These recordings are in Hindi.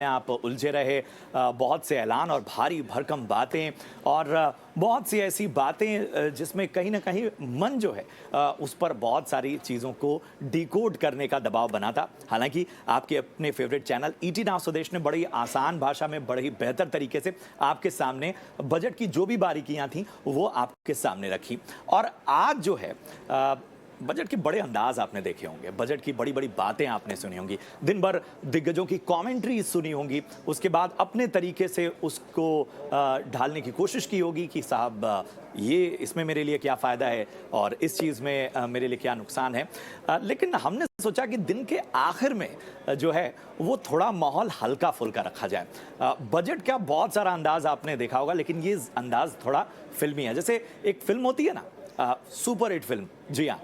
आप उलझे रहे, बहुत से ऐलान और भारी भरकम बातें और बहुत सी ऐसी बातें जिसमें कहीं ना कहीं मन जो है उस पर बहुत सारी चीज़ों को डिकोड करने का दबाव बना था। हालांकि आपके अपने फेवरेट चैनल ईटी नाउ स्वदेश ने बड़ी आसान भाषा में बड़ी बेहतर तरीके से आपके सामने बजट की जो भी बारीकियां थी वो आपके सामने रखी। और आज जो है बजट के बड़े अंदाज आपने देखे होंगे, बजट की बड़ी बड़ी बातें आपने सुनी होंगी, दिन भर दिग्गजों की कमेंट्री सुनी होंगी, उसके बाद अपने तरीके से उसको ढालने की कोशिश की होगी कि साहब ये इसमें मेरे लिए क्या फ़ायदा है और इस चीज़ में मेरे लिए क्या नुकसान है। लेकिन हमने सोचा कि दिन के आखिर में जो है वो थोड़ा माहौल हल्का फुल्का रखा जाए। बजट का बहुत सारा अंदाज आपने देखा होगा, लेकिन ये अंदाज थोड़ा फिल्मी है। जैसे एक फिल्म होती है ना, सुपर हिट फिल्म, जी हाँ,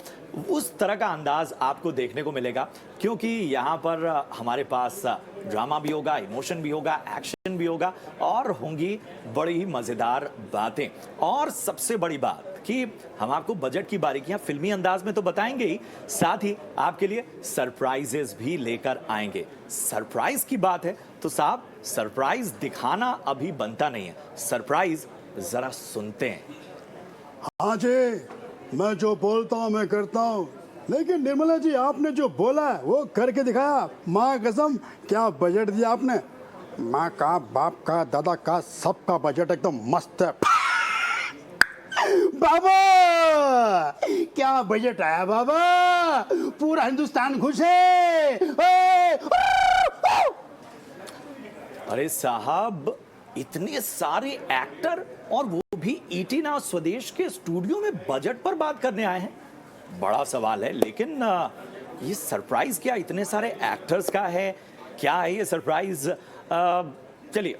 उस तरह का अंदाज आपको देखने को मिलेगा, क्योंकि यहाँ पर हमारे पास ड्रामा भी होगा, इमोशन भी होगा, एक्शन भी होगा और होंगी बड़ी मज़ेदार बातें। और सबसे बड़ी बात कि हम आपको बजट की बारीकियां फिल्मी अंदाज में तो बताएंगे ही, साथ ही आपके लिए सरप्राइजेस भी लेकर आएंगे। सरप्राइज की बात है तो साहब सरप्राइज दिखाना अभी बनता नहीं है, सरप्राइज जरा सुनते हैं। हाँ जी, मैं जो बोलता हूँ मैं करता हूँ, लेकिन निर्मला जी आपने जो बोला है वो करके दिखाया। माँ कसम, क्या बजट दिया आपने। माँ का, बाप का, दादा का, सबका बजट एकदम मस्त है। बाबा क्या बजट आया बाबा, पूरा हिंदुस्तान खुश है। अरे साहब, इतने सारे एक्टर और वो भी ईटी नाउ स्वदेश के स्टूडियो में बजट पर बात करने आए हैं, बड़ा सवाल है। लेकिन ये सरप्राइज क्या इतने सारे एक्टर्स का है, क्या है ये सरप्राइज? चलिए,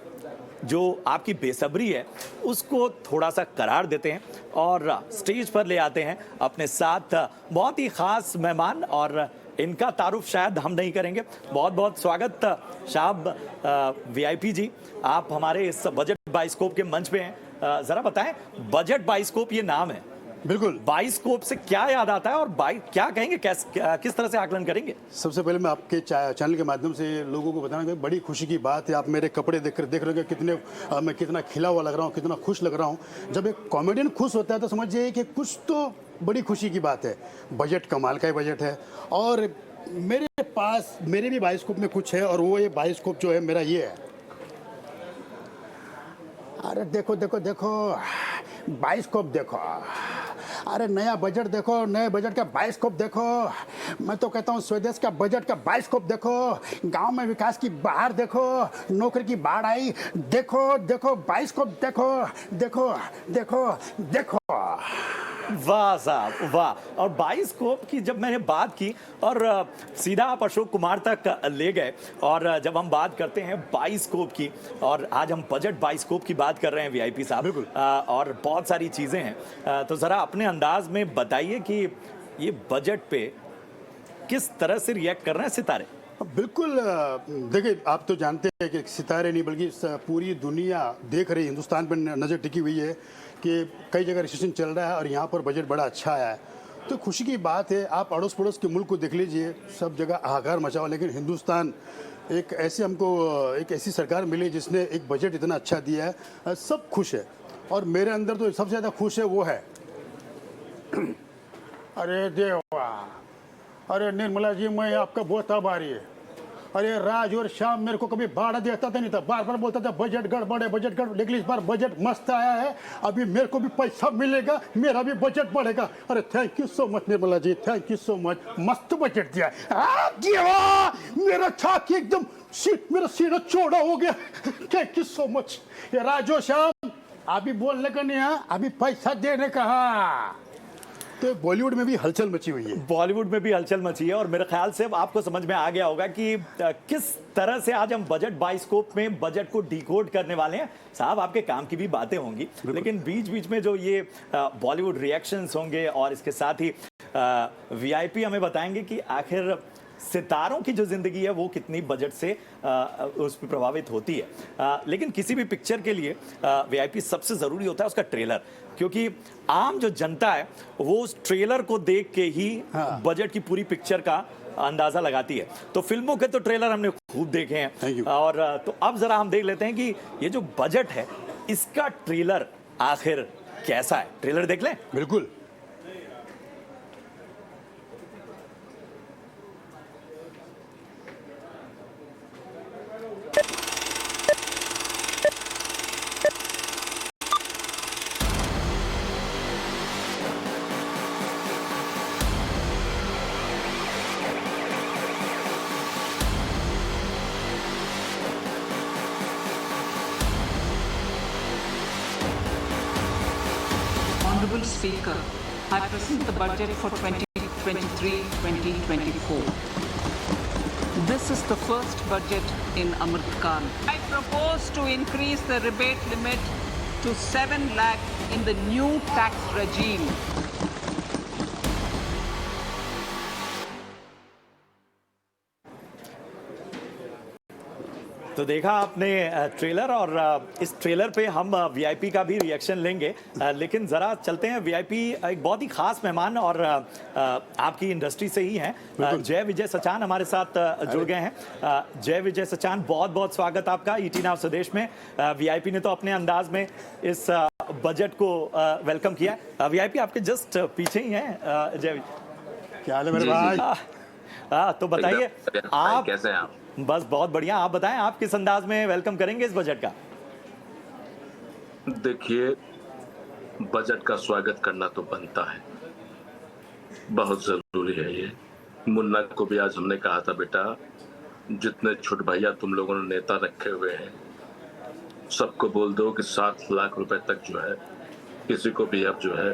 जो आपकी बेसब्री है उसको थोड़ा सा करार देते हैं और स्टेज पर ले आते हैं अपने साथ बहुत ही खास मेहमान, और इनका तारुफ शायद हम नहीं करेंगे। बहुत बहुत स्वागत शाहब, वीआईपी जी, आप हमारे इस बजट बाइस्कोप के मंच पे हैं। जरा बताएं, बजट बाइस्कोप ये नाम है, बिल्कुल, बाइस्कोप से क्या याद आता है और क्या कहेंगे, किस तरह से आकलन करेंगे? सबसे पहले मैं आपके चैनल के माध्यम से लोगों को बताना कि बड़ी खुशी की बात है, आप मेरे कपड़े देख रहे हो कितने मैं कितना खिला हुआ लग रहा हूँ, कितना खुश लग रहा हूँ। जब एक कॉमेडियन खुश होता है तो समझिए कि कुछ तो बड़ी खुशी की बात है। बजट कमाल का ही बजट है और मेरे पास मेरे भी बाइस्कोप में कुछ है, और वो ये बाइस्कोप जो है मेरा ये है। अरे देखो देखो देखो, बाइस्कोप देखो, अरे नया बजट देखो, नए बजट का बाइस्कोप देखो। मैं तो कहता हूँ स्वदेश का बजट का बाइस्कोप देखो, गांव में विकास की बहार देखो, नौकरी की बाढ़ आई, देखो देखो बाइस्कोप देखो, देखो देखो देखो। वाह साहब वाह। और बाइस्कोप की जब मैंने बात की और सीधा आप अशोक कुमार तक ले गए, और जब हम बात करते हैं बाइस्कोप की, और आज हम बजट बाइस्कोप की बात कर रहे हैं वीआईपी साहब, और बहुत सारी चीज़ें हैं, तो ज़रा अपने अंदाज में बताइए कि ये बजट पे किस तरह से रिएक्ट कर रहे हैं सितारे? बिल्कुल, देखिए आप तो जानते हैं कि सितारे नहीं बल्कि पूरी दुनिया देख रही, हिंदुस्तान पर नज़र टिकी हुई है कि कई जगह रिसेशन चल रहा है और यहाँ पर बजट बड़ा अच्छा आया है। तो खुशी की बात है। आप अड़ोस पड़ोस के मुल्क को देख लीजिए, सब जगह हाहाकार मचा हुआ, लेकिन हिंदुस्तान एक ऐसी सरकार मिली जिसने एक बजट इतना अच्छा दिया है, सब खुश है। और मेरे अंदर तो सबसे ज़्यादा खुश है वो है अरे देवा, अरे निर्मला जी, मैं आपका बहुत आभारी है। अरे राज और श्याम मेरे को कभी भाड़ा देता था नहीं था, बार बार बोलता था बजट गड़बड़ है, बजट गड़बड़, लेकिन इस बार बजट मस्त आया है। अभी मेरे को भी पैसा मिलेगा, मेरा भी बजट बढ़ेगा। अरे thank you so much Nirmala ji, thank you so much, मस्त बजट दिया है। मेरा छाती एकदम मेरा सीना चौड़ा हो गया। Thank you so much. ये राज और श्याम, अभी बोलने का नहीं है, अभी पैसा देने का। तो बॉलीवुड में भी हलचल मची हुई है, बॉलीवुड में भी हलचल मची है, और मेरे ख्याल से आपको समझ में आ गया होगा कि किस तरह से आज हम बजट बाइस्कोप में बजट को डिकोड करने वाले हैं। साहब, आपके काम की भी बातें होंगी, लेकिन बीच बीच में जो ये बॉलीवुड रिएक्शंस होंगे और इसके साथ ही वीआईपी हमें बताएंगे कि आखिर सितारों की जो जिंदगी है वो कितनी बजट से उस पर प्रभावित होती है। लेकिन किसी भी पिक्चर के लिए वीआईपी सबसे ज़रूरी होता है उसका ट्रेलर, क्योंकि आम जो जनता है वो उस ट्रेलर को देख के ही बजट की पूरी पिक्चर का अंदाजा लगाती है। तो फिल्मों के तो ट्रेलर हमने खूब देखे Thank हैं you. और तो अब जरा हम देख लेते हैं कि ये जो बजट है इसका ट्रेलर आखिर कैसा है। ट्रेलर देख लें। बिल्कुल। Honorable Speaker, I present the budget for 2023-2024. This is the first budget in Amrit Kal. I propose to increase the rebate limit to 7 lakh in the new tax regime. तो देखा आपने ट्रेलर और इस ट्रेलर पे हम वीआईपी का भी रिएक्शन लेंगे, लेकिन ज़रा चलते हैं। वीआईपी एक बहुत ही खास मेहमान और आपकी इंडस्ट्री से ही हैं, जय विजय सचान हमारे साथ जुड़ गए हैं। जय विजय सचान, बहुत बहुत स्वागत आपका ईटी नाउ स्वदेश में। वीआईपी ने तो अपने अंदाज में इस बजट को वेलकम किया। वीआईपी आपके जस्ट पीछे ही हैं। जय, क्या हाल है मेरे भाई? तो बताइए आप कैसे हैं आप? बस बहुत बढ़िया। आप बताएं आप किस अंदाज में वेलकम करेंगे इस बजट का? देखिए, बजट का स्वागत करना तो बनता है, बहुत जरूरी है। ये मुन्ना को भी आज हमने कहा था, बेटा जितने छोट भैया तुम लोगों ने नेता रखे हुए हैं सबको बोल दो कि 7 लाख रुपए तक जो है किसी को भी अब जो है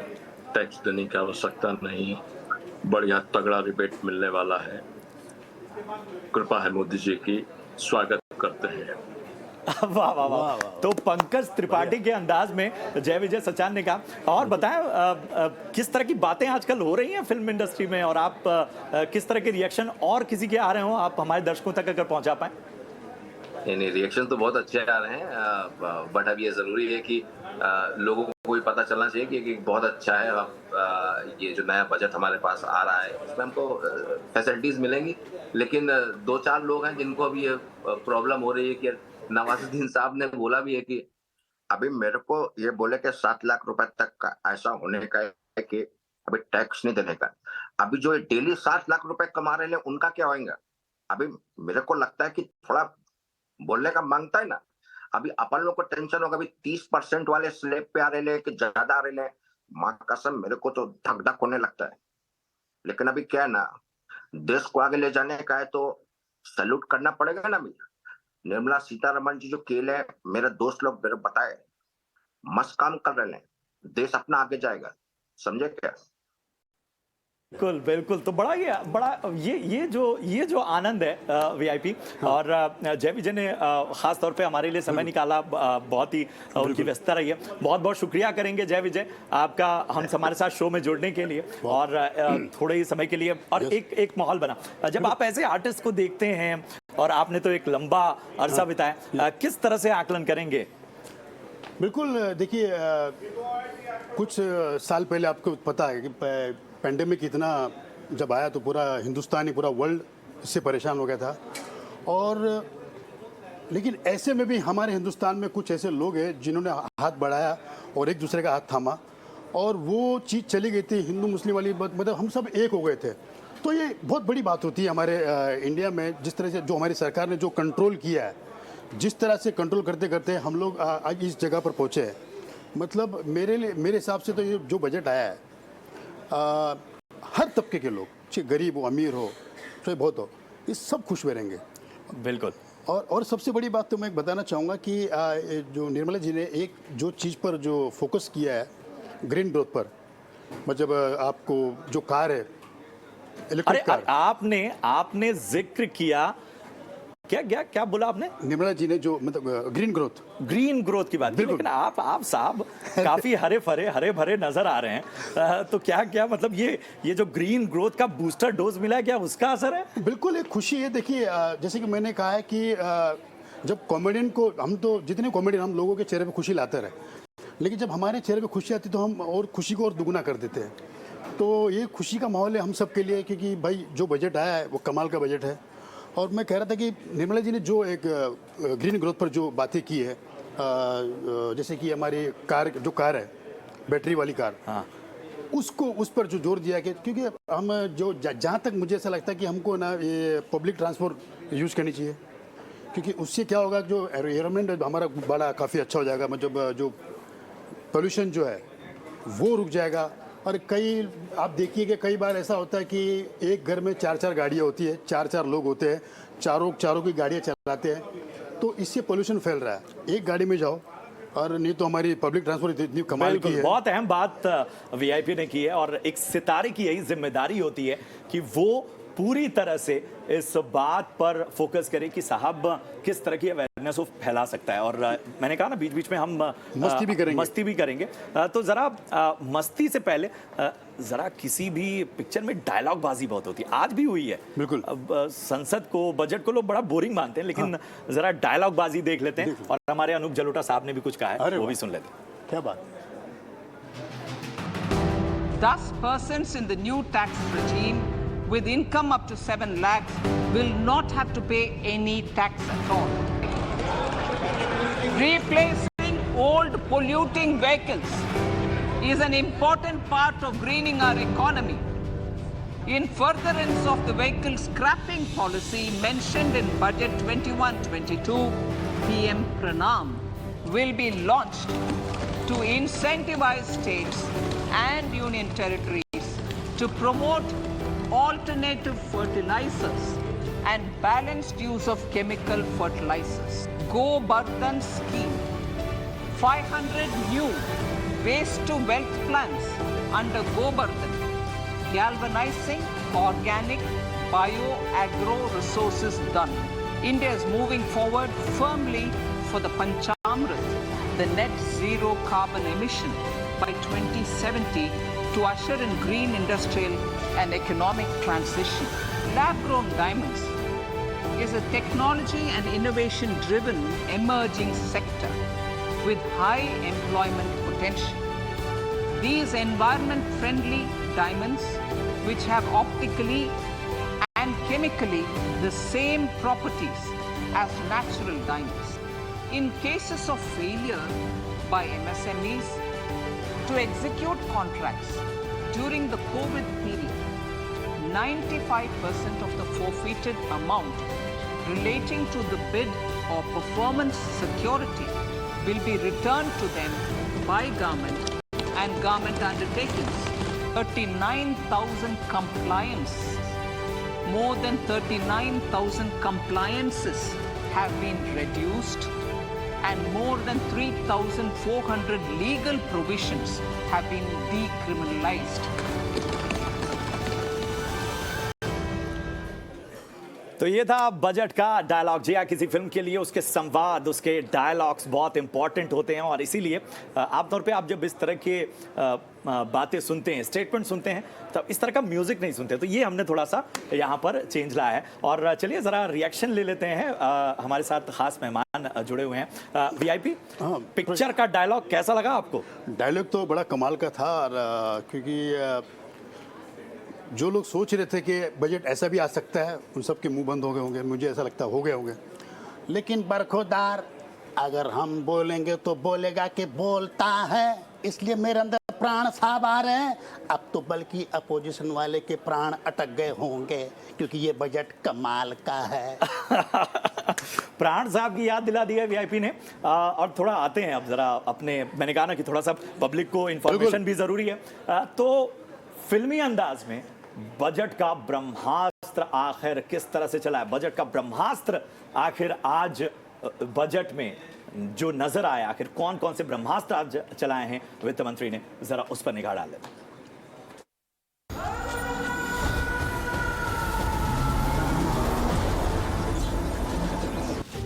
टैक्स देने की आवश्यकता नहीं, बढ़िया तगड़ा रिबेट मिलने वाला है। कृपा है मोदी जी की, स्वागत करते हैं। वाह वाह वाह। तो पंकज त्रिपाठी के अंदाज में जय विजय सचान ने कहा। और बताएं किस तरह की बातें आजकल हो रही हैं फिल्म इंडस्ट्री में, और आप किस तरह के रिएक्शन और किसी के आ रहे हो, आप हमारे दर्शकों तक अगर पहुंचा पाए। नहीं, रिएक्शन तो बहुत अच्छे आ रहे हैं, बट अब ये जरूरी है कि लोगों को भी पता चलना चाहिए कि बहुत अच्छा है। ये जो नया बजट हमारे पास आ रहा है इसमें हमको फैसिलिटीज मिलेंगी, लेकिन 2-4 लोग हैं जिनको अभी ये प्रॉब्लम हो रही है कि नवाजुद्दीन साहब ने बोला भी है कि अभी मेरे को ये बोले कि 7 लाख रुपए तक का ऐसा होने का है कि अभी टैक्स नहीं देने का। अभी जो डेली 7 लाख रुपए कमा रहे हैं उनका क्या होगा? अभी मेरे को लगता है कि थोड़ा बोलने का मांगता है ना। अभी अपन लोग को टेंशन होगा, अभी 30% वाले स्लैब पे आ रहे हैं कि ज्यादा आ रहे हैं। माँ कसम मेरे को तो धक धक होने लगता है। लेकिन अभी क्या है ना, देश को आगे ले जाने का है तो सैल्यूट करना पड़ेगा ना। निर्मला सीतारमण जी जो खेल है, मेरे दोस्त लोग मेरे बताए मस्त काम कर रहे हैं, देश अपना आगे जाएगा, समझे क्या? बिल्कुल बिल्कुल। तो बड़ा ये जो आनंद है वीआईपी और जय विजय ने खास तौर पे हमारे लिए समय निकाला, बहुत ही उनकी व्यस्तता रही है। बहुत बहुत शुक्रिया करेंगे जय विजय आपका हमारे साथ शो में जुड़ने के लिए और थोड़े ही समय के लिए। और एक माहौल बना जब आप ऐसे आर्टिस्ट को देखते हैं और आपने तो एक लंबा अरसा बिताया, किस तरह से आकलन करेंगे? बिल्कुल, देखिए कुछ साल पहले आपको पता है कि पेंडेमिक इतना जब आया तो पूरा हिंदुस्तान ही, पूरा वर्ल्ड इससे परेशान हो गया था। और लेकिन ऐसे में भी हमारे हिंदुस्तान में कुछ ऐसे लोग हैं जिन्होंने हाथ बढ़ाया और एक दूसरे का हाथ थामा, और वो चीज़ चली गई थी हिंदू मुस्लिम वाली, मतलब हम सब एक हो गए थे। तो ये बहुत बड़ी बात होती है हमारे इंडिया में, जिस तरह से जो हमारी सरकार ने जो कंट्रोल किया है, जिस तरह से कंट्रोल करते करते हम लोग आज इस जगह पर पहुँचे हैं। मतलब मेरे हिसाब से तो ये जो बजट आया है, हर तबके के लोग, चाहे गरीब हो, अमीर हो, चाहे बहुत हो, ये सब खुश में रहेंगे। बिल्कुल। और सबसे बड़ी बात तो मैं बताना चाहूँगा कि जो निर्मला जी ने एक जो चीज़ पर जो फोकस किया है, ग्रीन ग्रोथ पर, मतलब आपको जो कार है इलेक्ट्रिक कार, आपने जिक्र किया, क्या बोला आपने? निर्मला जी ने जो मतलब ग्रीन ग्रोथ की बात की, लेकिन आप साहब काफी हरे भरे नजर आ रहे हैं। तो क्या मतलब ये जो ग्रीन ग्रोथ का बूस्टर डोज मिला है, क्या उसका असर है? बिल्कुल एक खुशी है। देखिए जैसे कि मैंने कहा है कि जब कॉमेडियन को, हम तो जितने कॉमेडियन हम लोगों के चेहरे पे खुशी लाते रहे, लेकिन जब हमारे चेहरे पे खुशी आती तो हम और खुशी को और दुगना कर देते हैं। तो ये खुशी का माहौल है हम सब के लिए, क्योंकि भाई जो बजट आया है वो कमाल का बजट है। और मैं कह रहा था कि निर्मला जी ने जो एक ग्रीन ग्रोथ पर जो बातें की है, जैसे कि हमारी कार है बैटरी वाली कार, हाँ, उसको उस पर जो जोर दिया कि क्योंकि हम जो जहाँ तक मुझे ऐसा लगता है कि हमको ना ये पब्लिक ट्रांसपोर्ट यूज़ करनी चाहिए, क्योंकि उससे क्या होगा, जो एनवायरनमेंट हमारा बड़ा काफ़ी अच्छा हो जाएगा, मतलब जो पोल्यूशन जो है वो रुक जाएगा। और आप देखिए कि कई बार ऐसा होता है कि एक घर में 4-4 गाड़ियाँ होती है, 4-4 लोग होते हैं, चारों की गाड़ियाँ चलाते हैं, तो इससे पोल्यूशन फैल रहा है। एक गाड़ी में जाओ, और नहीं तो हमारी पब्लिक ट्रांसपोर्ट इतनी कमाल की है। बहुत अहम बात वीआईपी ने की है, और एक सितारे की यही जिम्मेदारी होती है कि वो पूरी तरह से इस बात पर फोकस करे कि साहब किस तरह की अवेयरनेस वो फैला सकता है। और मैंने कहा ना बीच बीच में हम मस्ती भी करेंगे। तो जरा मस्ती से पहले जरा किसी भी पिक्चर में डायलॉग बाजी बहुत होती है, आज भी हुई है बिल्कुल। संसद को, बजट को लोग बड़ा बोरिंग मानते हैं, लेकिन जरा डायलॉग बाजी देख लेते हैं। और हमारे अनूप जलोटा साहब ने भी कुछ कहा है, वो भी सुन लेते हैं। क्या बात। 10 persons in the new tax regime with income up to 7 lakhs will not have to pay any tax at all. Replacing old polluting vehicles is an important part of greening our economy. In furtherance of the vehicle scrapping policy mentioned in Budget 21-22, PM Pranam will be launched to incentivize states and union territories to promote alternative fertilizers and balanced use of chemical fertilizers. Go Bardhan scheme, 500 new waste to wealth plants under Go Bardhan, galvanizing organic bio-agro resources done. India is moving forward firmly for the Panchamrit, the net zero carbon emission by 2070 to usher in green industrial and economic transition. Lab-grown diamonds is a technology and innovation-driven emerging sector with high employment potential. These environment-friendly diamonds, which have optically and chemically the same properties as natural diamonds. In cases of failure by MSMEs to execute contracts during the COVID period, 95% of the forfeited amount relating to the bid or performance security will be returned to them by government and government undertakings. 39,000 compliances, more than 39,000 compliances have been reduced, and more than 3,400 legal provisions have been decriminalized. तो ये था बजट का डायलॉग। जी हाँ, किसी फिल्म के लिए उसके संवाद, उसके डायलॉग्स बहुत इंपॉर्टेंट होते हैं, और इसीलिए आमतौर पे आप जब इस तरह के बातें सुनते हैं, स्टेटमेंट सुनते हैं, तब इस तरह का म्यूजिक नहीं सुनते। तो ये हमने थोड़ा सा यहाँ पर चेंज लाया है। और चलिए ज़रा रिएक्शन ले लेते हैं। हमारे साथ खास मेहमान जुड़े हुए हैं। वीआईपी, पिक्चर का डायलॉग कैसा लगा आपको? डायलॉग तो बड़ा कमाल का था, और क्योंकि जो लोग सोच रहे थे कि बजट ऐसा भी आ सकता है, उन सब के मुंह बंद हो गए होंगे, मुझे ऐसा लगता हो गए होंगे। लेकिन बरखुरदार अगर हम बोलेंगे तो बोलेगा कि बोलता है, इसलिए मेरे अंदर प्राण साहब आ रहे हैं। अब तो बल्कि अपोजिशन वाले के प्राण अटक गए होंगे, क्योंकि ये बजट कमाल का है। प्राण साहब की याद दिला दी है वीआईपी ने। और थोड़ा आते हैं अब जरा अपने, मैंने कहा ना कि थोड़ा सा पब्लिक को इंफॉर्मेशन भी जरूरी है। तो फिल्मी अंदाज में बजट का ब्रह्मास्त्र आखिर किस तरह से चला है? बजट का ब्रह्मास्त्र आखिर आज बजट में जो नजर आया, आखिर कौन कौन से ब्रह्मास्त्र आज चलाए हैं वित्त मंत्री ने, जरा उस पर निगाह डाल लेते हैं।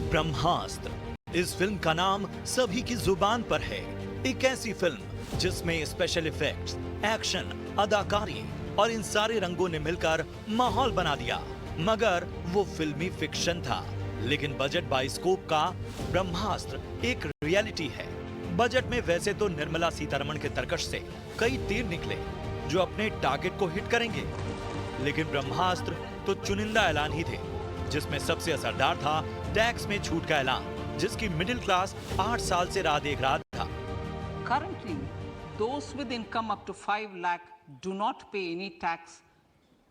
ब्रह्मास्त्र, इस फिल्म का नाम सभी की जुबान पर है। एक ऐसी फिल्म जिसमें स्पेशल इफेक्ट्स, एक्शन, अदाकारी और इन सारे रंगों ने मिलकर माहौल बना दिया। मगर वो फिल्मी फिक्शन था, लेकिन बजट बाइस्कोप का ब्रह्मास्त्र एक रियलिटी है। बजट में वैसे तो निर्मला सीतारमण के तरकश से कई तीर निकले, जो अपने टारगेट को हिट करेंगे। लेकिन ब्रह्मास्त्र तो चुनिंदा ऐलान ही थे, जिसमें सबसे असरदार था टैक्स में छूट का ऐलान, जिसकी मिडिल क्लास 8 साल से राह देख रहा था। Currently, those with income up to 5 lakh do not pay any tax,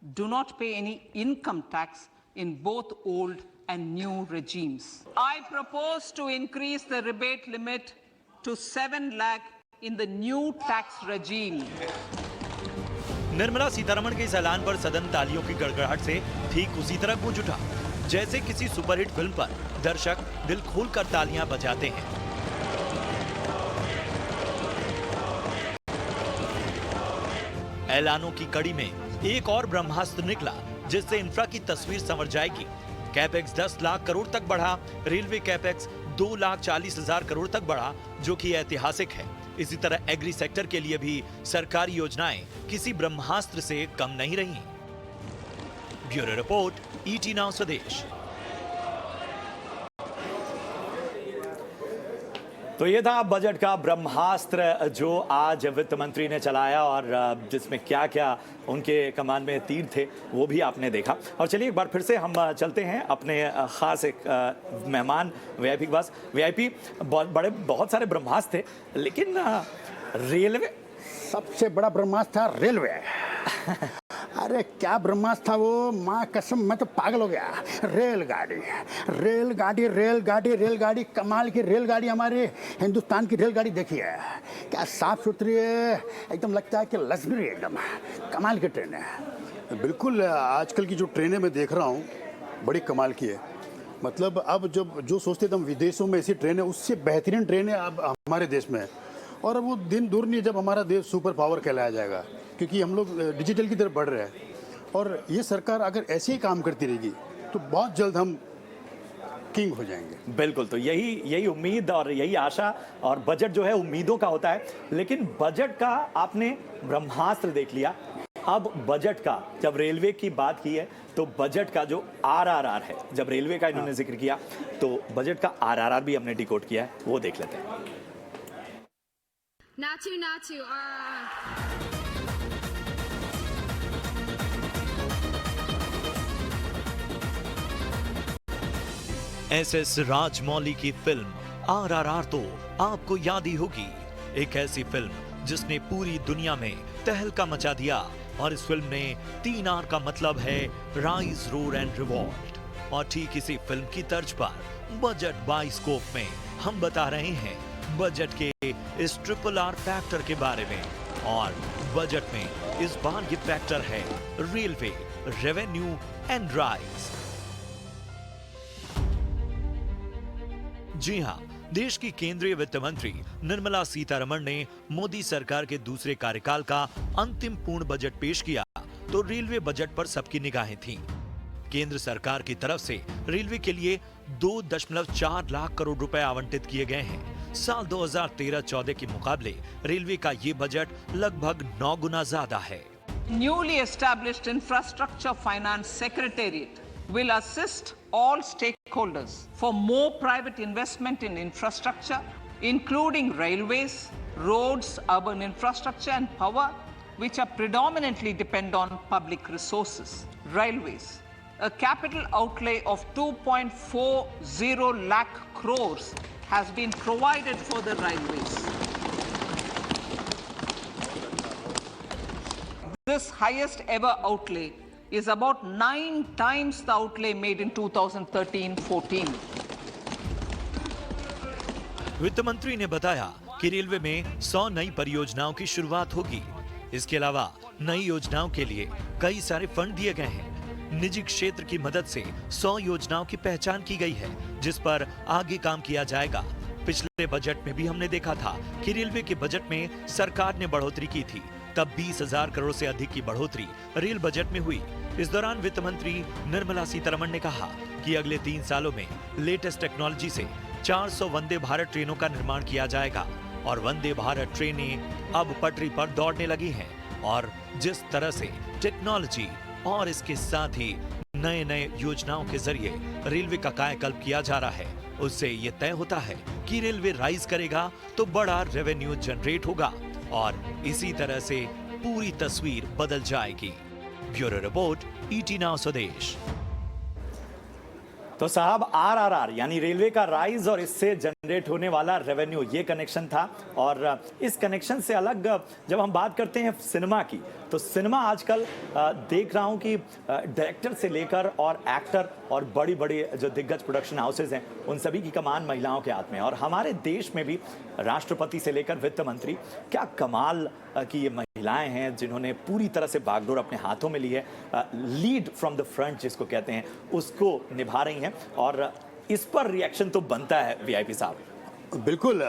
do not pay any income tax in both old and new regimes. I propose to increase the rebate limit to 7 lakh in the new tax regime. Nirmala Sitharaman के इस ऐलान पर सदन तालियों की गड़गड़ाहट से ठीक उसी तरह गूंज उठा, जैसे किसी सुपरहिट फिल्म पर दर्शक दिल खोलकर तालियां बजाते हैं। ऐलानों की कड़ी में एक और ब्रह्मास्त्र निकला, जिससे इंफ्रा की तस्वीर संवर जाएगी। कैपेक्स 10 लाख करोड़ तक बढ़ा, रेलवे कैपेक्स 2,40,000 करोड़ तक बढ़ा, जो कि ऐतिहासिक है। इसी तरह एग्री सेक्टर के लिए भी सरकारी योजनाएं किसी ब्रह्मास्त्र से कम नहीं रही। ब्यूरो रिपोर्ट, ET नाउ स्वदेश। तो ये था बजट का ब्रह्मास्त्र जो आज वित्त मंत्री ने चलाया, और जिसमें क्या क्या उनके कमान में तीर थे वो भी आपने देखा। और चलिए एक बार फिर से हम चलते हैं अपने खास एक मेहमान VIP के पास। VIP बहुत सारे ब्रह्मास्त्र थे, लेकिन रेलवे सबसे बड़ा ब्रह्मास्त्र था रेलवे। अरे क्या ब्रह्मास्त्र था वो, माँ कसम मैं तो पागल हो गया। रेलगाड़ी रेलगाड़ी रेलगाड़ी रेलगाड़ी, कमाल की रेलगाड़ी हमारे हिंदुस्तान की रेलगाड़ी देखी है, क्या साफ सुथरी है, एकदम लगता है कि लग्जरी, एकदम कमाल की ट्रेन है। बिल्कुल, आजकल की जो ट्रेनें मैं देख रहा हूँ बड़ी कमाल की है। मतलब अब जब जो सोचते थे हम विदेशों में ऐसी ट्रेनें, उससे बेहतरीन ट्रेनें अब हमारे देश में है। और अब वो दिन दूर नहीं जब हमारा देश सुपर पावर कहलाया जाएगा, क्योंकि हम लोग डिजिटल की तरफ बढ़ रहे हैं। और ये सरकार अगर ऐसे ही काम करती रहेगी तो बहुत जल्द हम किंग हो जाएंगे। बिल्कुल, तो यही उम्मीद और यही आशा, और बजट जो है उम्मीदों का होता है। लेकिन बजट का आपने ब्रह्मास्त्र देख लिया, अब बजट का जब रेलवे की बात की है तो बजट का जो RRR है, जब रेलवे का इन्होंने जिक्र किया तो बजट का RRR भी हमने डिकोड किया है, वो देख लेते हैं। Natu, SS राजमौली की फिल्म RRR तो आपको याद ही होगी। एक ऐसी फिल्म जिसने पूरी दुनिया में तहलका मचा दिया, और इस फिल्म ने 3 R का मतलब है राइज, रोर एंड रिवॉल्ट। और ठीक इसी फिल्म की तर्ज पर बजट बाइस्कोप में हम बता रहे हैं बजट के इस RRR फैक्टर के बारे में। और बजट में इस बार ये फैक्टर है रेलवे, रेवेन्यू एंड राइज। जी हां, देश की केंद्रीय वित्त मंत्री निर्मला सीतारमण ने मोदी सरकार के दूसरे कार्यकाल का अंतिम पूर्ण बजट पेश किया तो रेलवे बजट पर सबकी निगाहें थीं। केंद्र सरकार की तरफ से रेलवे के लिए 2.4 लाख करोड़ रुपए आवंटित किए गए हैं। साल 2013-14 के मुकाबले रेलवे का ये बजट लगभग 9 गुना ज्यादा है। Newly established Infrastructure Finance Secretariat will assist all stakeholders for more private investment in infrastructure, including railways, roads, urban infrastructure and power, which are predominantly depend on public resources. Railways. A capital outlay of 2.40 lakh crores has been provided for the railways. This highest ever outlay is about 9 times the outlay made in 2013-14. वित्त मंत्री ने बताया कि रेलवे में 100 नई परियोजनाओं की शुरुआत होगी। इसके अलावा नई योजनाओं के लिए कई सारे फंड दिए गए हैं। निजी क्षेत्र की मदद से 100 योजनाओं की पहचान की गई है, जिस पर आगे काम किया जाएगा। पिछले बजट में भी हमने देखा था कि रेलवे के बजट में सरकार ने बढ़ोतरी की थी, तब 20,000 करोड़ से अधिक की बढ़ोतरी रेल बजट में हुई। इस दौरान वित्त मंत्री निर्मला सीतारमण ने कहा कि अगले 3 सालों में लेटेस्ट टेक्नोलॉजी से 400 वंदे भारत ट्रेनों का निर्माण किया जाएगा, और वंदे भारत ट्रेनें अब पटरी पर दौड़ने लगी हैं। और जिस तरह से टेक्नोलॉजी और इसके साथ ही नए नए योजनाओं के जरिए रेलवे का कायाकल्प किया जा रहा है, उससे ये तय होता है कि रेलवे राइज करेगा तो बड़ा रेवेन्यू जनरेट होगा, और इसी तरह से पूरी तस्वीर बदल जाएगी। ब्यूरो रिपोर्ट, ET Now स्वदेश। तो साहब आरआरआर यानी रेलवे का राइज और इससे जनरेट होने वाला रेवेन्यू, ये कनेक्शन था। और इस कनेक्शन से अलग जब हम बात करते हैं सिनेमा की, तो सिनेमा आजकल देख रहा हूं कि डायरेक्टर से लेकर और एक्टर और बड़ी बड़ी जो दिग्गज प्रोडक्शन हाउसेज हैं, उन सभी की कमान महिलाओं के हाथ में। और हमारे देश में भी राष्ट्रपति से लेकर वित्त मंत्री, क्या कमाल की ये महिलाएं हैं जिन्होंने पूरी तरह से बागडोर अपने हाथों में ली है। लीड फ्रॉम द फ्रंट जिसको कहते हैं, उसको निभा रही हैं। और इस पर रिएक्शन तो बनता है वीआईपी साहब। बिल्कुल।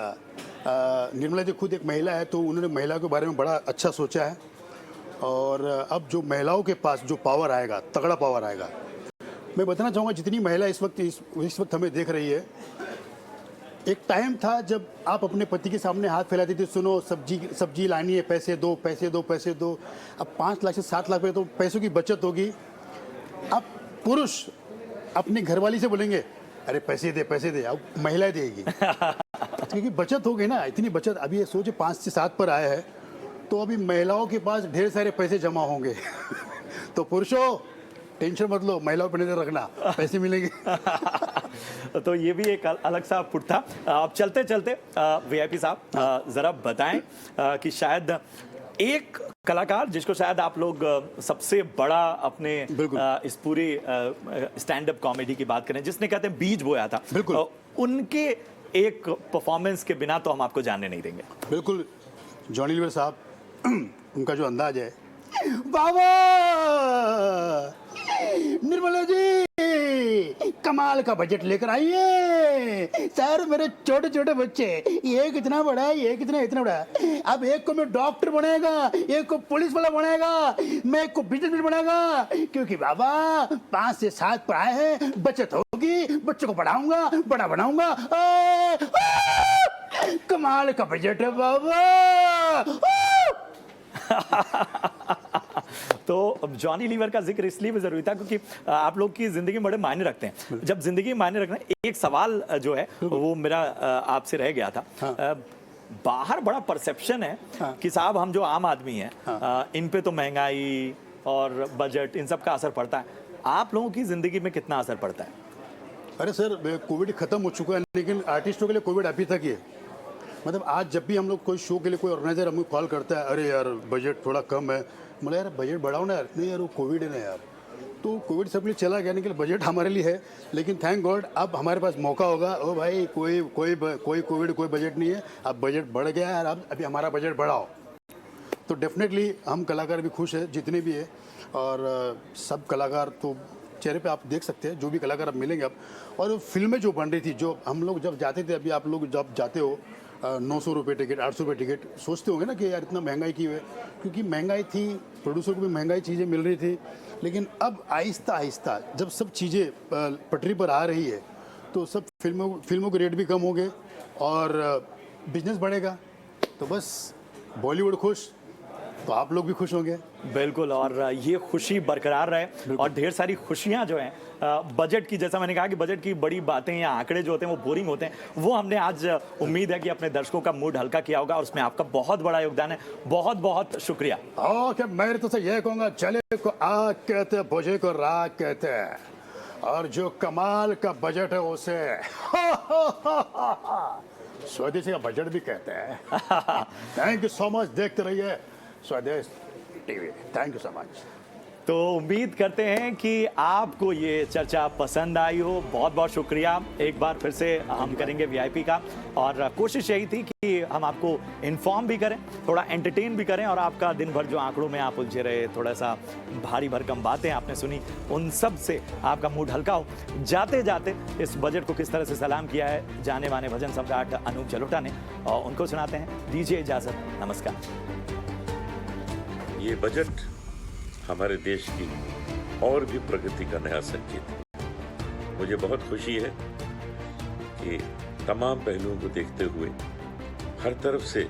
निर्मला जी खुद एक महिला है, तो उन्होंने महिला के बारे में बड़ा अच्छा सोचा है। और अब जो महिलाओं के पास जो पावर आएगा, तगड़ा पावर आएगा। मैं बताना चाहूँगा, जितनी महिला इस वक्त हमें देख रही है, एक टाइम था जब आप अपने पति के सामने हाथ फैलाती थी, सुनो सब्जी लानी है, पैसे दो पैसे दो पैसे दो। अब 5 लाख से 7 लाख पे तो पैसों की बचत होगी। अब पुरुष अपनी घरवाली से बोलेंगे, अरे पैसे दे, अब महिला देगी। क्योंकि बचत हो गई ना, इतनी बचत। अभी ये सोचे 5 से 7 पर आया है, तो अभी महिलाओं के पास ढेर सारे पैसे जमा होंगे। तो पुरुषों टेंशन मत लो, महिलाओं पर नजर रखना, पैसे मिलेंगे। तो ये भी एक अलग सा फुट था। अब चलते चलते वीआईपी साहब जरा बताएं कि शायद एक कलाकार जिसको शायद आप लोग सबसे बड़ा अपने इस पूरी स्टैंड अप कॉमेडी की बात करें, जिसने कहते हैं बीज बोया था, उनके एक परफॉर्मेंस के बिना तो हम आपको जानने नहीं देंगे। बिल्कुल, जॉनी लीवर साहब, उनका जो अंदाज है, बाबा निर्मला जी कमाल का बजट लेकर आइए। सर मेरे छोटे छोटे बच्चे, ये कितना बड़ा है, ये इतना बड़ा है। अब एक को मैं डॉक्टर बनाएगा, एक को पुलिस वाला बनाएगा, मैं एक को बिजनेसमैन बनाएगा। क्योंकि बाबा 5 से 7 पर आए हैं, बचत होगी, बच्चों को पढ़ाऊंगा, बड़ा बनाऊंगा। कमाल का बजट है बाबा। तो जॉनी लीवर का जिक्र इसलिए भी जरूरी था क्योंकि आप लोग की जिंदगी में बड़े मायने रखते हैं। जब जिंदगी में मायने रखना, एक सवाल जो है वो मेरा आपसे रह गया था। बाहर बड़ा परसेप्शन है कि साहब हम जो आम आदमी हैं, इन पे तो महंगाई और बजट, इन सब का असर पड़ता है। आप लोगों की जिंदगी में कितना असर पड़ता है? अरे सर, कोविड खत्म हो चुका है, लेकिन आर्टिस्टों के लिए कोविड अभी तक ही है। मतलब आज जब भी हम लोग कोई शो के लिए कोई ऑर्गेनाइजर हमें कॉल करता है, अरे यार बजट थोड़ा कम है, बोला यार बजट बढ़ाओ ना यार। नहीं यार, वो कोविड है ना यार। तो कोविड सबके लिए चला गया, लेकिन बजट हमारे लिए है। लेकिन थैंक गॉड अब हमारे पास मौका होगा। ओ भाई, कोई कोविड कोई बजट नहीं है, अब बजट बढ़ गया है, अब अभी हमारा बजट बढ़ाओ। तो डेफिनेटली हम कलाकार भी खुश हैं, जितने भी है। और सब कलाकार तो चेहरे पे आप देख सकते हैं, जो भी कलाकार अब मिलेंगे अब। और फिल्में जो बन रही थी, जो हम लोग जब जाते थे, अभी आप लोग जब जाते हो 900 रुपये टिकट, 800 रुपये टिकट, सोचते होंगे ना कि यार इतना महंगाई की है। क्योंकि महंगाई थी, प्रोड्यूसर को भी महंगाई चीज़ें मिल रही थी। लेकिन अब आहिस्ता आहिस्ता जब सब चीज़ें पटरी पर आ रही है, तो सब फिल्मों के रेट भी कम होंगे और बिजनेस बढ़ेगा। तो बस बॉलीवुड खुश, तो आप लोग भी खुश होंगे। बिल्कुल, और ये खुशी बरकरार रहे। और ढेर सारी खुशियां जो हैं बजट की, जैसा मैंने कहा कि बजट की बड़ी बातें या आंकड़े जो होते हैं वो बोरिंग होते हैं, वो हमने आज उम्मीद है कि अपने दर्शकों का मूड हल्का किया होगा। और उसमें आपका बहुत बड़ा योगदान है। बहुत बहुत शुक्रिया। ओके, मैं तो यह कहूँगा, चले को आग कहते, बुझे को राग कहते हैं, और जो कमाल का बजट है उसे स्वदेशी का बजट भी कहते हैं। Thank you so much. देखते रहिए स्वदेश TV. Thank you so much. तो उम्मीद करते हैं कि आपको ये चर्चा पसंद आई हो। बहुत बहुत शुक्रिया एक बार फिर से हम करेंगे वीआईपी का। और कोशिश यही थी कि हम आपको इन्फॉर्म भी करें, थोड़ा एंटरटेन भी करें, और आपका दिन भर जो आंकड़ों में आप उलझे रहे, थोड़ा सा भारी भरकम बातें आपने सुनी, उन सब से आपका मूड हल्का हो। जाते जाते इस बजट को किस तरह से सलाम किया है जाने माने भजन सम्राट अनूप जलोटा ने, और उनको सुनाते हैं। दीजिए इजाजत, नमस्कार। ये बजट हमारे देश की और भी प्रगति का नया संकेत है। मुझे बहुत खुशी है कि तमाम पहलुओं को देखते हुए हर तरफ से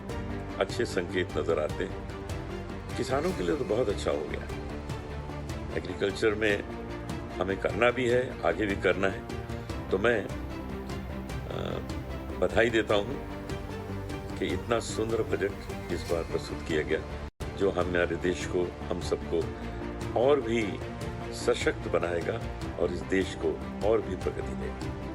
अच्छे संकेत नजर आते हैं। किसानों के लिए तो बहुत अच्छा हो गया। एग्रीकल्चर में हमें करना भी है, आगे भी करना है। तो मैं बधाई देता हूँ कि इतना सुंदर बजट इस बार प्रस्तुत किया गया। जो हमारे देश को, हम सबको और भी सशक्त बनाएगा और इस देश को और भी प्रगति देगा।